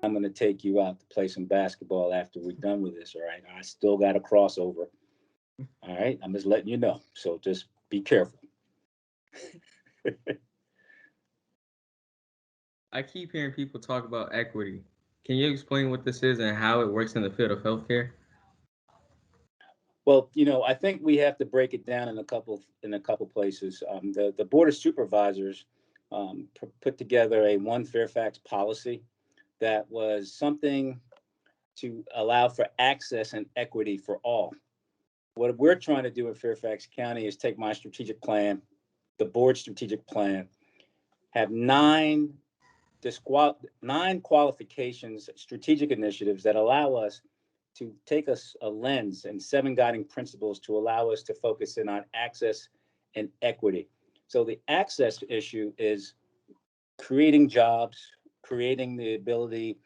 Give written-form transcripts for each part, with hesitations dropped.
I'm going to take you out to play some basketball after we're done with this. All right. I still got a crossover. All right. I'm just letting you know. So just be careful. I keep hearing people talk about equity. Can you explain what this is and how it works in the field of healthcare? Well, I think we have to break it down in a couple places. The board of supervisors put together a one Fairfax policy that was something to allow for access and equity for all. What we're trying to do in Fairfax County is take my strategic plan, the board strategic plan, have nine qualifications, strategic initiatives that allow us to take us a lens and seven guiding principles to allow us to focus in on access and equity. So the access issue is creating jobs, creating the ability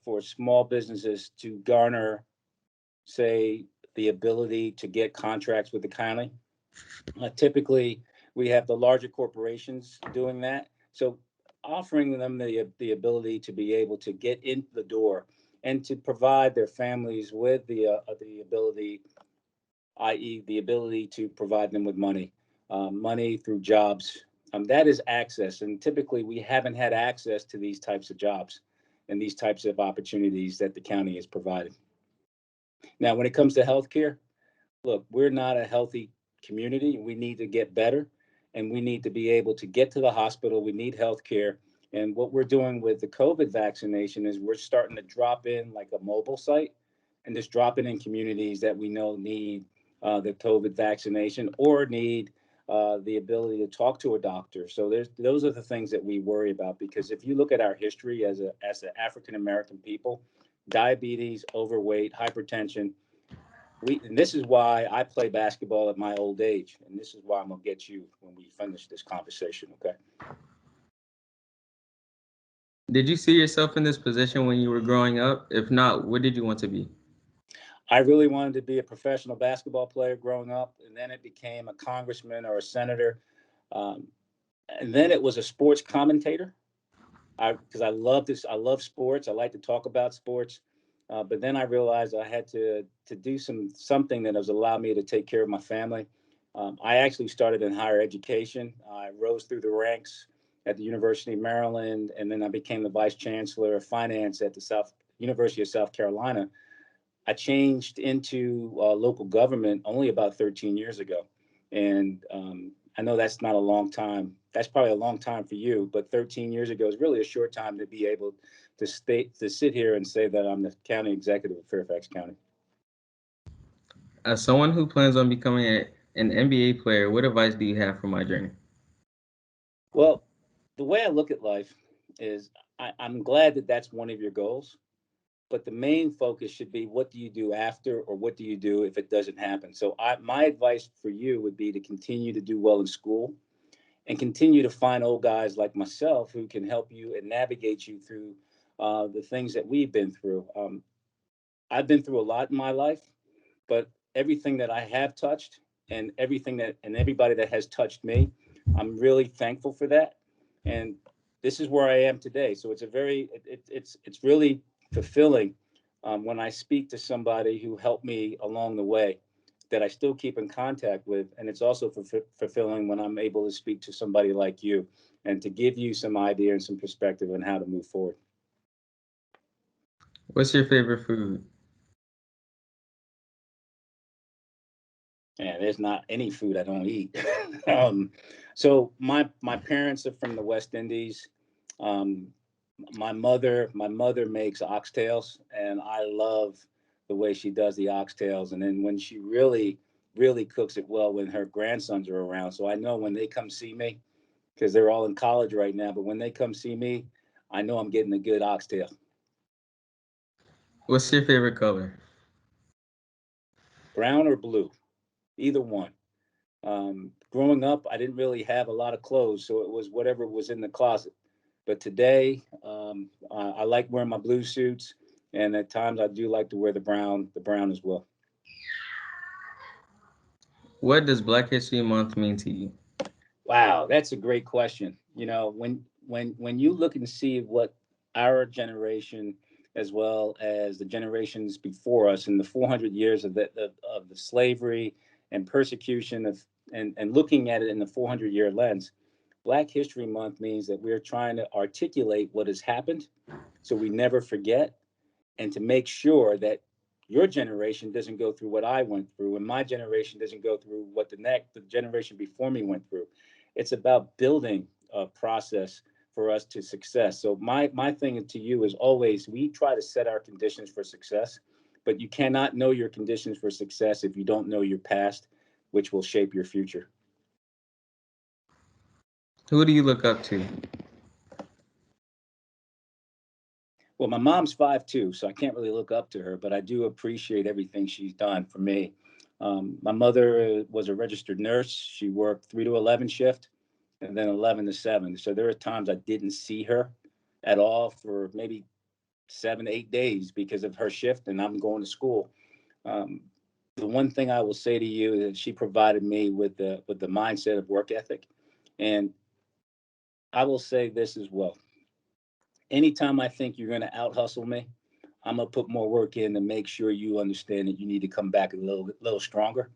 for small businesses to garner, say, the ability to get contracts with the county. Typically, we have the larger corporations doing that. So offering them the ability to be able to get in the door and to provide their families with the ability, i.e., the ability to provide them with money through jobs. That is access, and typically we haven't had access to these types of jobs and these types of opportunities that the county has provided. Now, when it comes to healthcare, look, we're not a healthy community. We need to get better, and we need to be able to get to the hospital. We need health care. And what we're doing with the COVID vaccination is we're starting to drop in like a mobile site and just drop it in communities that we know need the COVID vaccination or need the ability to talk to a doctor. So those are the things that we worry about, because if you look at our history as an African American people, diabetes, overweight, hypertension, and this is why I play basketball at my old age, and this is why I'm gonna get you when we finish this conversation. Okay. Did you see yourself in this position when you were growing up? If not, what did you want to be? I really wanted to be a professional basketball player growing up, and then it became a congressman or a senator, um, and then it was a sports commentator. Because I love this, I love sports. I like to talk about sports, but then I realized I had to do something that was allow me to take care of my family. I actually started in higher education. I rose through the ranks at the University of Maryland, and then I became the vice chancellor of finance at the University of South Carolina. I changed into local government only about 13 years ago. And I know that's not a long time. That's probably a long time for you, but 13 years ago is really a short time to be able to sit here and say that I'm the county executive of Fairfax County. As someone who plans on becoming an NBA player, what advice do you have for my journey? Well, the way I look at life is I'm glad that that's one of your goals, but the main focus should be what do you do after, or what do you do if it doesn't happen. So my advice for you would be to continue to do well in school and continue to find old guys like myself who can help you and navigate you through the things that we've been through. I've been through a lot in my life, but everything that I have touched and everybody that has touched me, I'm really thankful for that. And this is where I am today. So it's really fulfilling when I speak to somebody who helped me along the way that I still keep in contact with. And it's also fulfilling when I'm able to speak to somebody like you and to give you some idea and some perspective on how to move forward. What's your favorite food? And there's not any food I don't eat. um, so my parents are from the West Indies. Um, my mother makes oxtails, and I love the way she does the oxtails. And then when she really cooks it well when her grandsons are around. So I know when they come see me, because they're all in college right now, but when they come see me, I know I'm getting a good oxtail. What's your favorite color? Brown or blue, either one. Growing up, I didn't really have a lot of clothes, so it was whatever was in the closet. But today, I like wearing my blue suits, and at times I do like to wear the brown as well. What does Black History Month mean to you? Wow, that's a great question. When you look and see what our generation as well as the generations before us in the 400 years of the slavery and persecution and looking at it in the 400-year lens. Black History Month means that we're trying to articulate what has happened so we never forget, and to make sure that your generation doesn't go through what I went through, and my generation doesn't go through what the generation before me went through. It's about building a process for us to success. So my thing to you is always, we try to set our conditions for success, but you cannot know your conditions for success if you don't know your past, which will shape your future. Who do you look up to? Well, my mom's 5'2", so I can't really look up to her, but I do appreciate everything she's done for me. My mother was a registered nurse. She worked 3 to 11 shift and then 11 to 7. So there are times I didn't see her at all for maybe 7, 8 days because of her shift, and I'm going to school. The one thing I will say to you is that she provided me with the mindset of work ethic. And I will say this as well. Anytime I think you're going to out hustle me, I'm going to put more work in to make sure you understand that you need to come back a little stronger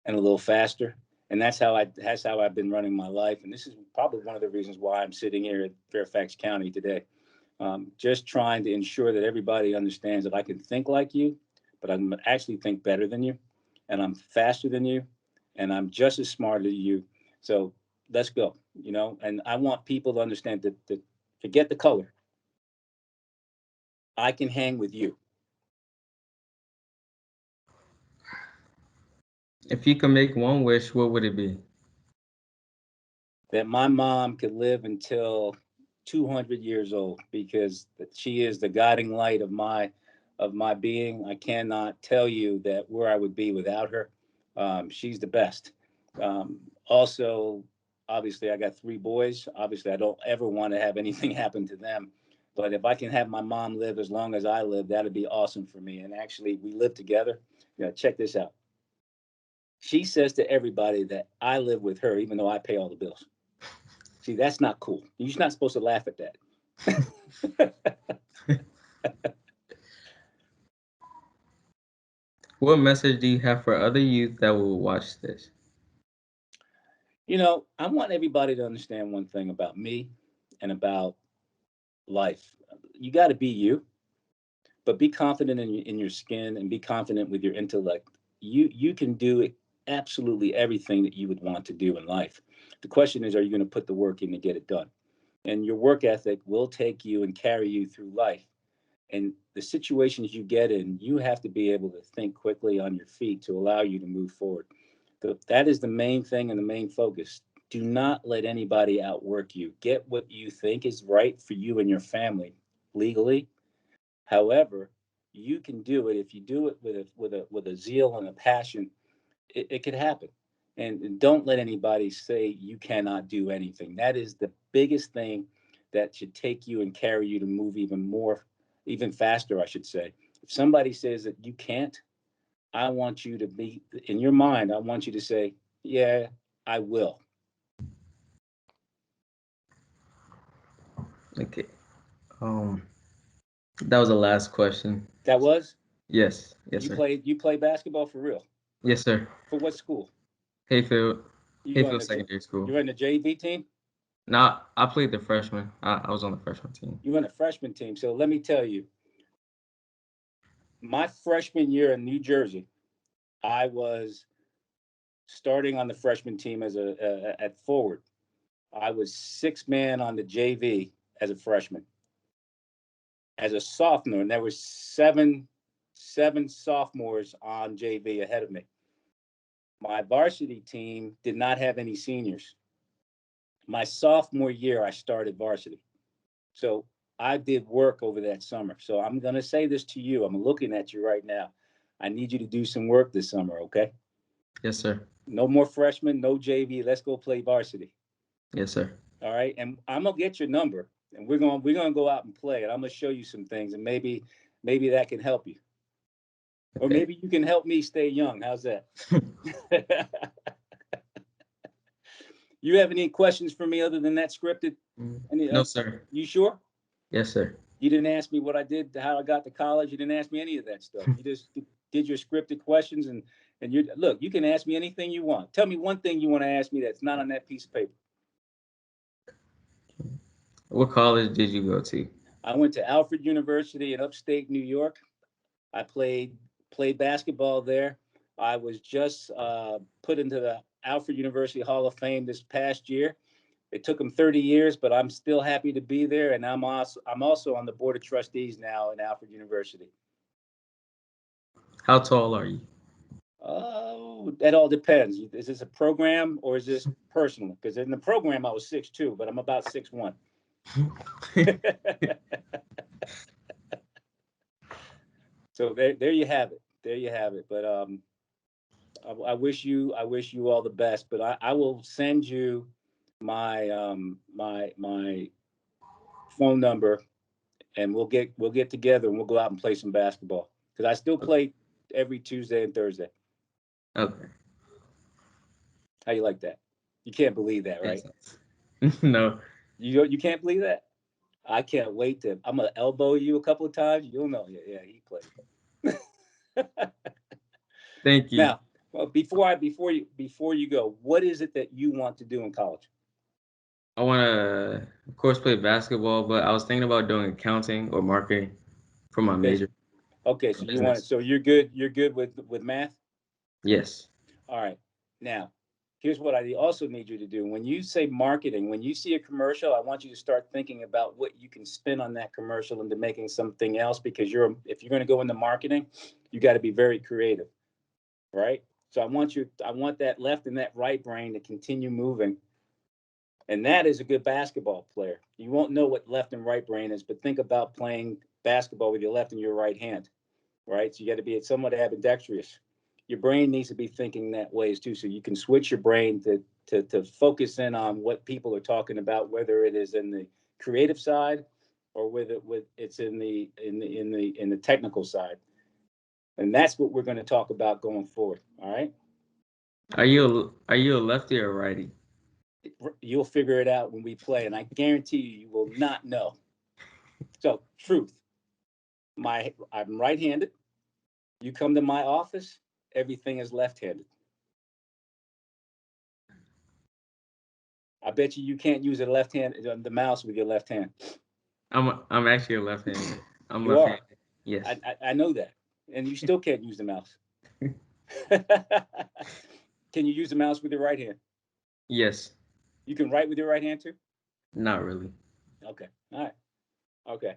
and a little faster. And that's how I've been running my life. And this is probably one of the reasons why I'm sitting here at Fairfax County today. Just trying to ensure that everybody understands that I can think like you, but I actually think better than you, and I'm faster than you, and I'm just as smart as you. So let's go, and I want people to understand that forget the color. I can hang with you. If you could make one wish, what would it be? That my mom could live until 200 years old, because she is the guiding light of my being. I cannot tell you that where I would be without her. She's the best. Also, obviously, I got 3 boys. Obviously, I don't ever want to have anything happen to them. But if I can have my mom live as long as I live, that'd be awesome for me. And actually, we live together. Check this out. She says to everybody that I live with her, even though I pay all the bills. See, that's not cool. You're not supposed to laugh at that. What message do you have for other youth that will watch this? I want everybody to understand one thing about me and about life. You got to be you, but be confident in your skin and be confident with your intellect. You can do absolutely everything that you would want to do in life. The question is, are you going to put the work in to get it done? And your work ethic will take you and carry you through life. And the situations you get in, you have to be able to think quickly on your feet to allow you to move forward. That is the main thing and the main focus. Do not let anybody outwork you. Get what you think is right for you and your family legally. However, you can do it if you do it with a zeal and a passion. It could happen. And don't let anybody say you cannot do anything. That is the biggest thing that should take you and carry you to move even faster, I should say. If somebody says that you can't, I want you to be in your mind. I want you to say, yeah, I will. Okay. Um, that was the last question. That was? Yes. Yes, You sir. play basketball for real? Yes, sir. For what school? Hayfield. You on Hayfield the Secondary School. you're in the JV team? Now, I played the freshman. I was on the freshman team. You're on a freshman team. So let me tell you, my freshman year in New Jersey, I was starting on the freshman team at forward. I was 6 man on the JV as a freshman. As a sophomore, and there were seven sophomores on JV ahead of me. My varsity team did not have any seniors. My sophomore year, I started varsity. So I did work over that summer. So I'm going to say this to you. I'm looking at you right now. I need you to do some work this summer, okay? Yes, sir. No more freshmen, no JV. Let's go play varsity. Yes, sir. All right. And I'm going to get your number, and we're going to go out and play, and I'm going to show you some things, and maybe that can help you. Okay. Or maybe you can help me stay young. How's that? You have any questions for me other than that scripted? No, sir. You sure? Yes, sir. You didn't ask me what I did, how I got to college. You didn't ask me any of that stuff. You just did your scripted questions, and you look. You can ask me anything you want. Tell me one thing you want to ask me that's not on that piece of paper. What college did you go to? I went to Alfred University in upstate New York. I played basketball there. I was just put into the Alfred University Hall of Fame this past year. It took them 30 years, but I'm still happy to be there. And I'm also on the board of trustees now in Alfred University. How tall are you? Oh, that all depends. Is this a program or is this personal? Because in the program I was 6'2", but I'm about 6'1". So there you have it. There you have it. But I wish you all the best. But I will send you my my phone number, and we'll get together and we'll go out and play some basketball. Because I still play every Tuesday and Thursday. Okay. How you like that? You can't believe that, right? No. You can't believe that? I can't wait to. I'm gonna elbow you a couple of times. You'll know. Yeah, he played. Thank you. Now, well, before you go, what is it that you want to do in college? I want to, of course, play basketball, but I was thinking about doing accounting or marketing for my Okay, major. okay. So you want it. Business. So you're good. You're good with math. Yes. All right. Now, here's what I also need you to do. When you say marketing, when you see a commercial, I want you to start thinking about what you can spin on that commercial into making something else. Because if you're going to go into marketing, you got to be very creative, right? So I want that left and that right brain to continue moving. And that is a good basketball player. You won't know what left and right brain is, but think about playing basketball with your left and your right hand, right? So you got to be somewhat ambidextrous. Your brain needs to be thinking that ways too, so you can switch your brain to focus in on what people are talking about, whether it is in the creative side or whether it's in the technical side. And that's what we're going to talk about going forward. All right. Are you a lefty or a righty? You'll figure it out when we play, and I guarantee you will not know. So, truth. I'm right-handed. You come to my office, everything is left-handed. I bet you can't use the mouse with your left hand. I'm actually a left-handed. I'm You are. left-handed. Yes. I know that, and you still can't use the mouse. Can you use the mouse with your right hand? Yes. You can write with your right hand too? Not really. Okay. All right. Okay.